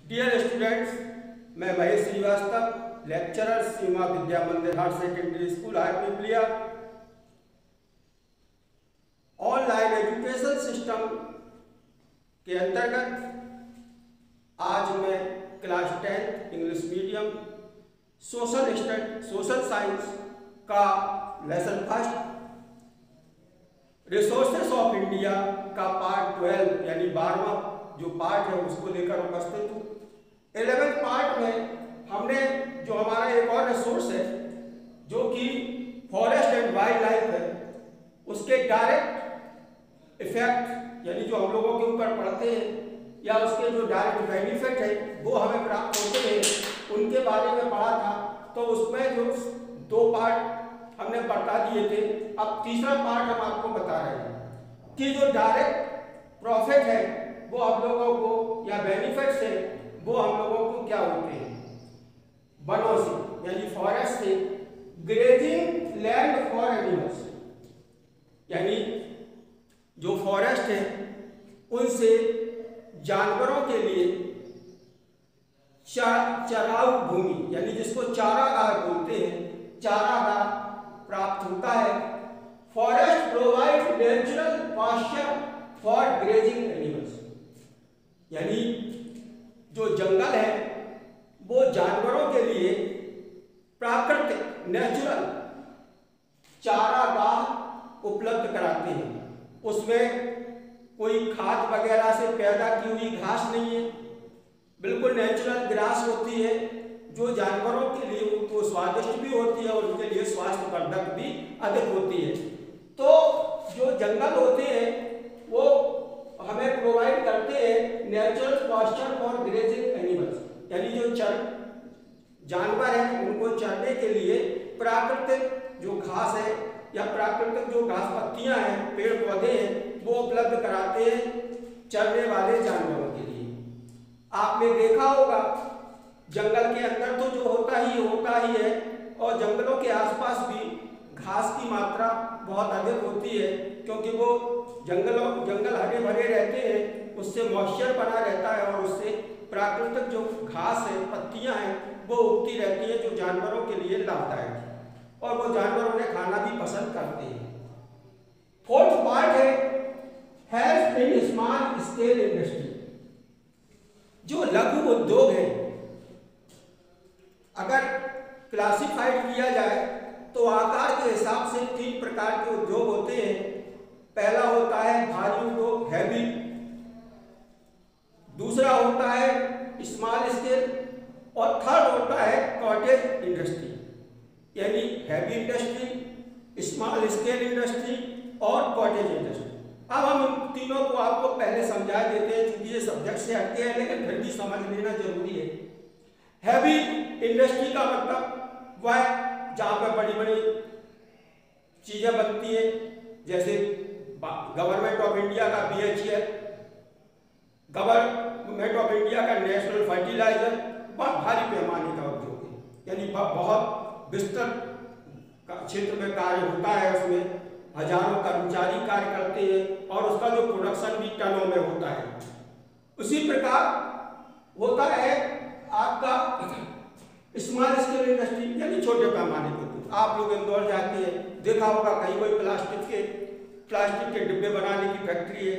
Dear students, मैं Mahesh Shrivastava, lecturer Seema Vidya Mandir higher secondary school Haipipliya. Online education system के अंतर्गत आज मैं class 10 English medium social science का lesson first resources of India का पार्ट 12 यानी 12वां जो पार्ट है उसको लेकर उपस्थित हूँ। 11th पार्ट में हमने जो हमारा एक और रिसोर्स है जो कि फॉरेस्ट एंड वाइल्ड लाइफ है, उसके डायरेक्ट इफेक्ट यानी जो हम लोगों के ऊपर पड़ते हैं या उसके जो डायरेक्ट बेनिफिट है वो हमें प्राप्त होते हैं, उनके बारे में पढ़ा था। तो उसमें जो 2 पार्ट हमने बता दिए थे, अब तीसरा पार्ट हम आपको बता रहे हैं कि जो डायरेक्ट प्रॉफिट है वो हम लोगों को या बेनिफिट्स है वो हम लोगों को क्या होते हैं, वनों से यानी फॉरेस्ट से, ग्रेजिंग लैंड फॉर एनिमल्स यानी जो फॉरेस्ट है उनसे जानवरों के लिए चराऊ भूमि यानी जिसको चारागाह बोलते हैं, चारागाह प्राप्त होता है। Forest provide natural pasture for grazing animals यानी जो जंगल है वो जानवरों के लिए प्राकृतिक नेचुरल चारागाह उपलब्ध कराते हैं। उसमें कोई खाद वगैरह से पैदा की हुई घास नहीं है, बिल्कुल नेचुरल ग्रास होती है जो जानवरों के लिए उनको स्वादिष्ट भी होती है और उनके लिए स्वास्थ्यवर्धक भी अधिक होती है। तो जो जंगल होते हैं वो हमें प्रोवाइड करते हैं natural pasture for grazing animals यानी जो जानवर हैं उनको चरने के लिए प्राकृतिक जो घास है या प्राकृतिक जो घास पत्तियां हैं, पेड़ पौधे हैं वो उपलब्ध कराते हैं चरने वाले जानवरों के लिए। आपने देखा होगा जंगल के अंदर तो जो होता ही है और जंगलों के आसपास भी घास की मात्रा बहुत अधिक होती है क्योंकि वो जंगल हरे भरे रहते हैं, उससे मॉइस्चर बना रहता है और उससे प्राकृतिक जो घास है, पत्तियां हैं वो उगती रहती है जो जानवरों के लिए लाभदायक है और वो जानवर उन्हें खाना भी पसंद करते हैं। 4th पार्ट है help in small scale industry. जो लघु उद्योग है अगर क्लासिफाइड किया जाए तो आकार के हिसाब से 3 प्रकार के उद्योग होते हैं। पहला होता है भारी उद्योग हैवी, दूसरा होता है स्मॉल स्केल और थर्ड होता है कॉटेज इंडस्ट्री यानी heavy industry, small scale industry और कॉटेज इंडस्ट्री। अब हम इन तीनों को आपको पहले समझा देते हैं क्योंकि ये सब्जेक्ट से हटके हैं लेकिन फिर भी समझ लेना जरूरी है। हैवी इंडस्ट्री का मतलब वह जहाँ पर बड़ी बड़ी चीजें बनती है जैसे गवर्नमेंट ऑफ इंडिया का BHEL, गवर्नमेंट ऑफ इंडिया का नेशनल फर्टिलाइजर, बहुत भारी पैमाने का उद्योग है यानी बहुत विस्तृत क्षेत्र में कार्य होता है, उसमें हजारों कर्मचारी कार्य करते हैं और उसका जो प्रोडक्शन भी टनों में होता है। उसी प्रकार होता है आपका स्मॉल स्केल इंडस्ट्री यानी छोटे पैमाने पर। आप लोग इंदौर जाते हैं, देखा होगा कहीं कोई प्लास्टिक के डिब्बे बनाने की फैक्ट्री है,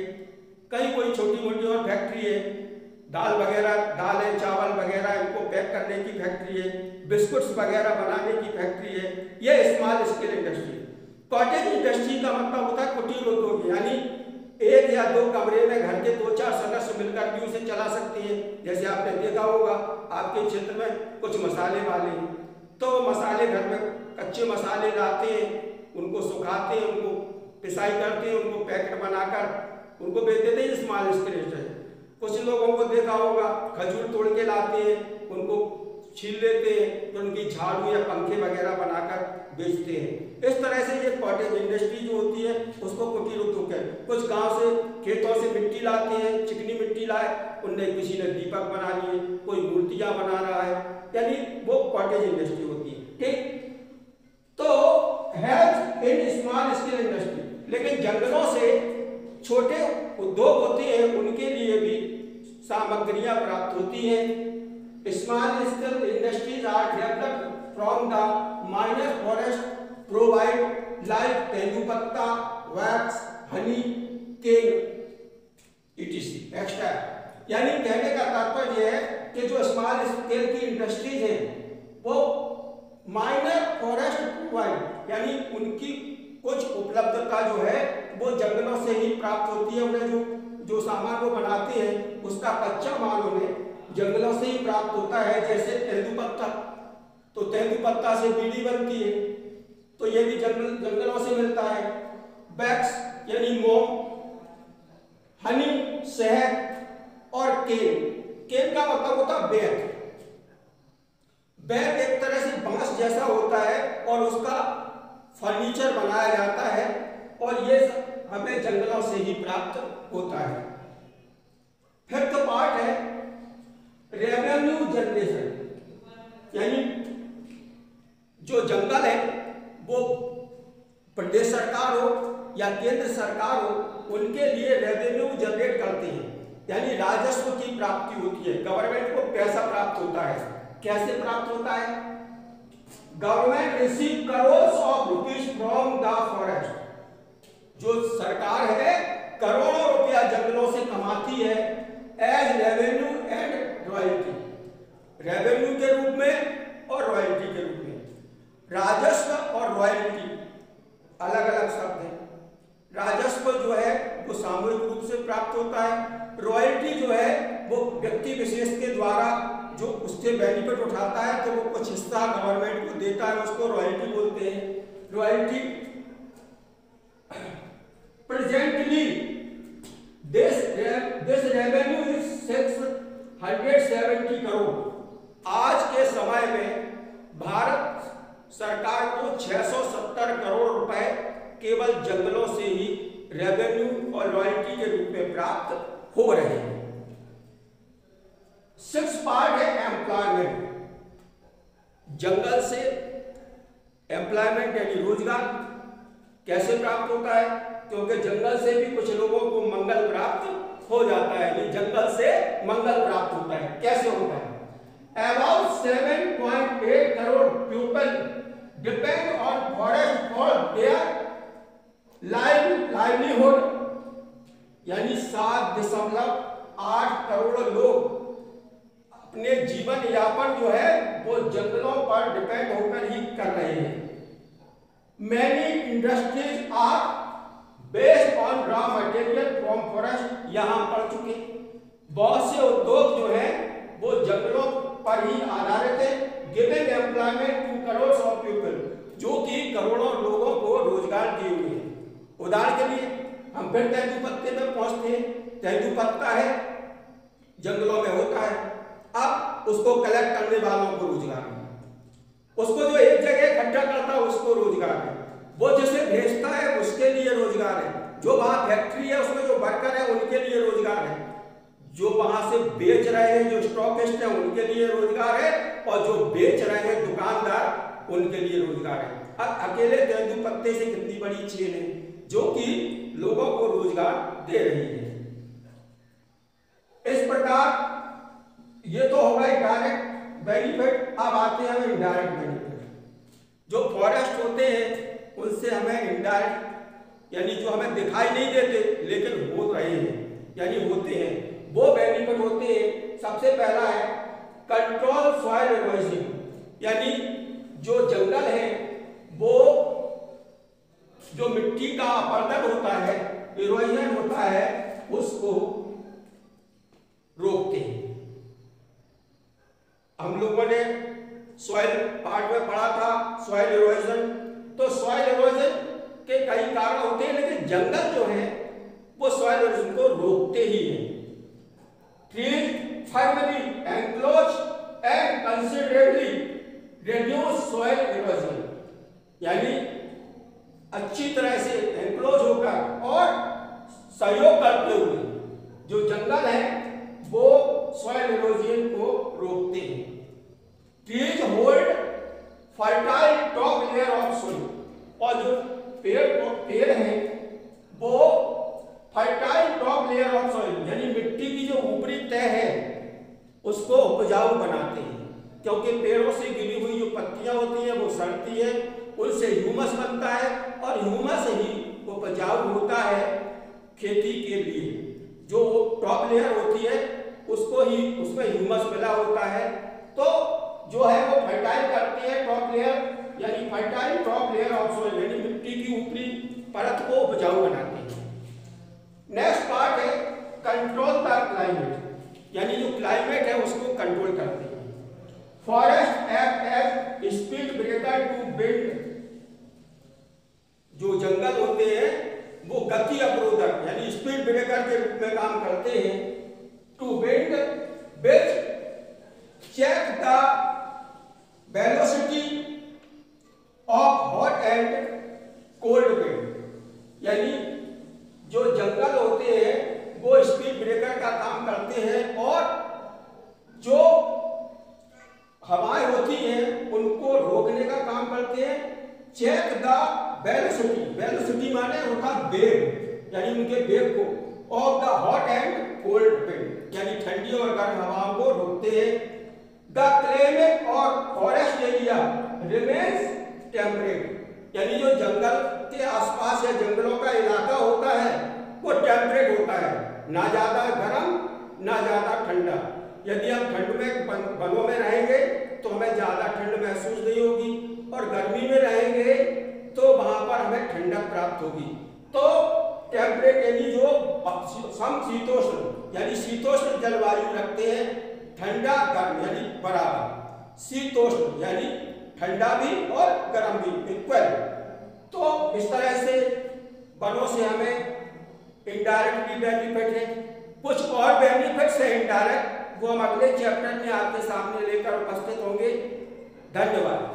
कहीं कोई छोटी मोटी और फैक्ट्री है, दाल है, चावल वगैरह इनको पैक करने की फैक्ट्री है, बिस्कुट्स वगैरह बनाने की फैक्ट्री है, ये small scale industry. Cottage industry का मतलब होता है कुटीर उद्योग यानी 1 या 2 कमरे में घर के 2-4 सदस्य मिलकर भी उसे चला सकते हैं। जैसे आपने देखा होगा आपके क्षेत्र में कुछ मसाले वाले हैं तो मसाले घर में कच्चे मसाले लाते हैं, उनको सुखाते हैं, उनको पिसाई करते हैं, उनको पैकेट बनाकर उनको बेच देते हैं, स्मॉल स्केल इंडस्ट्री। कुछ लोगों को देखा होगा खजूर तोड़ के लाते हैं, उनको छील लेते हैं तो उनकी झाड़ू या पंखे वगैरह बनाकर बेचते हैं। इस तरह से ये कॉटेज इंडस्ट्री जो होती है उसको कुटीर उद्योग है। कुछ गांव से खेतों से मिट्टी लाते हैं, चिकनी मिट्टी लाए, उनने किसी ने दीपक बना लिए, कोई मूर्तियां बना रहा है, यानी वो कॉटेज इंडस्ट्री होती है। ठीक, तो help in small scale industry. लेकिन जंगलों से छोटे उद्योग होते हैं उनके लिए भी सामग्रियां प्राप्त होती हैं। Small scale industries are developed from the minor forest provide like tendupatta, wax, honey, cane etc extra. यानी कहने का तात्पर्य है कि जो स्मॉल स्केल की इंडस्ट्रीज है वो माइनर फॉरेस्ट प्रोवाइड यानी उनकी कुछ उपलब्धता जो है वो जंगलों से ही प्राप्त होती है। उन्हें जो सामान वो बनाते हैं उसका कच्चा माल उन्हें जंगलों से ही प्राप्त होता है। जैसे तेंदुपत्ता, तो तेंदुपत्ता से बीड़ी बनती है, तो ये भी जंगलों से मिलता है। वैक्स यानी मोम, हनी शहद और केन का मतलब होता है बैग। बैग एक तरह से बांस जैसा होता है और उसका फर्नीचर बनाया जाता है और ये हमें जंगलों से ही प्राप्त होता है। फिफ्थ पार्ट है रेवेन्यू जनरेशन, यानी जो जंगल है वो प्रदेश सरकार हो या केंद्र सरकार हो उनके लिए रेवेन्यू जनरेट करते हैं, यानी राजस्व की प्राप्ति होती है। गवर्नमेंट को पैसा प्राप्त होता है। कैसे प्राप्त होता है? Government receive crore of rupees from the forest. जो सरकार है करोड़ों रुपया जंगलों से कमाती है as revenue and royalty, revenue के रूप में और रॉयल्टी के रूप में। राजस्व और रॉयल्टी अलग अलग शब्द हैं। राजस्व जो है वो सामूहिक रूप से प्राप्त होता है, रॉयल्टी जो है वो व्यक्ति विशेष के द्वारा जो उससे बेनिफिट उठाता है तो वो कुछ हिस्सा गवर्नमेंट को देता है, उसको रॉयल्टी बोलते हैं। Royalty presently this revenue is 670 crore. आज के समय में भारत सरकार को 670 करोड़ रुपए केवल जंगलों से ही रेवेन्यू और रॉयल्टी के रूप में प्राप्त हो रहे हैं। सिक्स पार्ट है एम्प्लॉयमेंट। जंगल से एम्प्लॉयमेंट यानी रोजगार कैसे प्राप्त होता है? क्योंकि जंगल से भी कुछ लोगों को मंगल प्राप्त हो जाता है। ये जंगल से मंगल प्राप्त होता है। कैसे होता है? About 7.8 crore people depend on forest for their livelihood, यानी 7.8 करोड़ लोग अपने जीवन यापन जो है वो जंगलों पर डिपेंड होकर ही कर रहे हैं। Many industries are based on raw material from forest, यहाँ पढ़ चुके। बहुत से उद्योग जो है वो जंगलों पर ही आधारित है। Giving employment to crore of people, जो कि करोड़ों लोगों को रोजगार दिए हुए हैं। उदाहरण के लिए हम फिर तेंदुपत्ते में पहुंचते हैं। तेंदुपत्ता है जंगलों में होता है, अब उसको कलेक्ट करने वालों को रोजगार है, उसको जो एक जगह इकट्ठा करता है उसको रोजगार है, वो जिसे भेजता है उसके लिए रोजगार है, जो वहां फैक्ट्री है उसमें जो वर्कर है उनके लिए रोजगार है, जो वहां से बेच रहे हैं जो स्टॉकिस्ट है उनके लिए रोजगार है, और जो बेच रहे हैं दुकानदार उनके लिए रोजगार है। अब अकेले तेंदुपत्ते से कितनी बड़ी चेन है जो कि लोगों को रोजगार दे रही है। इस प्रकार ये तो होगा डायरेक्ट बेनिफिट। अब आते हैं हमें इनडायरेक्ट बेनिफिट। जो फॉरेस्ट होते हैं उनसे हमें इनडायरेक्ट यानी जो हमें दिखाई नहीं देते लेकिन हो रहे हैं यानी होते हैं वो बेनिफिट होते हैं। सबसे पहला है कंट्रोल सॉइल इरोजन, यानी जो जंगल है वो जो मिट्टी का अपरदन होता है, इरोजन होता है, उसको रोकते हैं। हम लोगों ने सॉइल पार्ट में पढ़ा था सॉइल इरोजन, तो सॉइल इरोजन के कई कारण होते हैं लेकिन जंगल जो है वो सॉइल इरोजन को रोकते ही हैं। Trees firmly enclose and considerably reduce soil erosion, यानी अच्छी तरह से एनक्लोज होकर और सहयोग करते हुए जो जंगल है वो सॉइल इरोजन को रोकते हैं। Trees hold fertile top layer of soil, और जो पेड़ हैं वो fertile top layer of soil, यानी मिट्टी की जो ऊपरी तह है उसको उपजाऊ बनाते हैं, क्योंकि पेड़ों से गिरी हुई जो पत्तियां होती हैं वो सड़ती है, उनसे ह्यूमस बनता है और ह्यूमस ही उपजाऊ होता है खेती के लिए। जो टॉप लेयर होती है उसको ही, उसमें ह्यूमस मिला होता है, तो जो है वो फर्टाइल करती है टॉप लेयर, यानी fertile top layer of soil, यानी मिट्टी की ऊपरी परत को उपजाऊ बनाती है। नेक्स्ट पार्ट है कंट्रोल द क्लाइमेट, यानी जो क्लाइमेट है उसको कंट्रोल करते हैं। Forest act as speed breaker to build, जो जंगल होते हैं वो गति अवरोधक यानी स्पीड ब्रेकर के रूप में काम करते हैं। To build which check the velocity of hot and cold wind, यानी जो जंगल होते हैं वो स्पीड ब्रेकर का काम करते हैं और जो हवाएं होती हैं उनको रोकने का काम करते हैं। चेक द वेलोसिटी, वेलोसिटी माने उनका वेग, यानी उनके वेग को, of the hot and cold wind, यानी ठंडी और गर्म हवाओं को रोकते हैं। द क्लाइमेट और फॉरेस्ट एरिया रिमेन्स टेम्परेट, यानी जो जंगल के आसपास या जंगलों का इलाका होता है वो टेम्परेट होता है, ना ज्यादा गर्म ना ज्यादा ठंडा। यदि हम ठंड में वनों में रहेंगे तो हमें ज्यादा ठंड महसूस नहीं होगी, और गर्मी में रहेंगे तो वहां पर हमें ठंडक प्राप्त होगी। तो टेम्परेट यानी जो समशीतोष्ण, यानी शीतोष्ण जलवायु रखते हैं, ठंडा गर्म यानी बराबर, शीतोष्ण यानी ठंडा भी और गर्म भी इक्वल। तो इस तरह से वनों से हमें इनडायरेक्टली बेनिफिट है, कुछ और बेनिफिट्स है इनडायरेक्ट, वो हम अगले चैप्टर में आपके सामने लेकर उपस्थित होंगे। धन्यवाद।